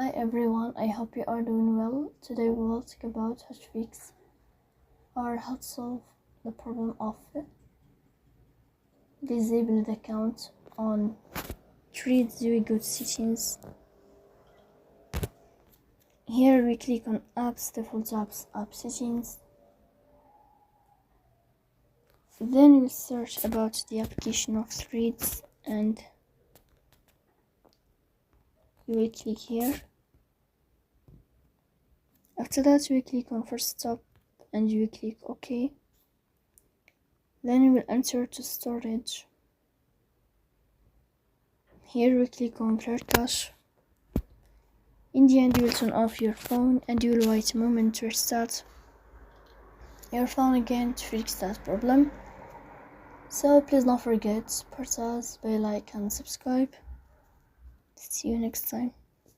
Hi everyone, I hope you are doing well. Today we will talk about how to fix or how to solve the problem of disabled account on Treat Very Good settings. Here we click on apps, default apps, app settings. Then we'll search about the application of Threads and you will click here. After that we click on first stop and you will click OK. Then you will enter to storage. Here we click on clear cache. In the end you will turn off your phone and you will wait a moment to restart your phone again to fix that problem. So please don't forget, support us by like and subscribe. See you next time.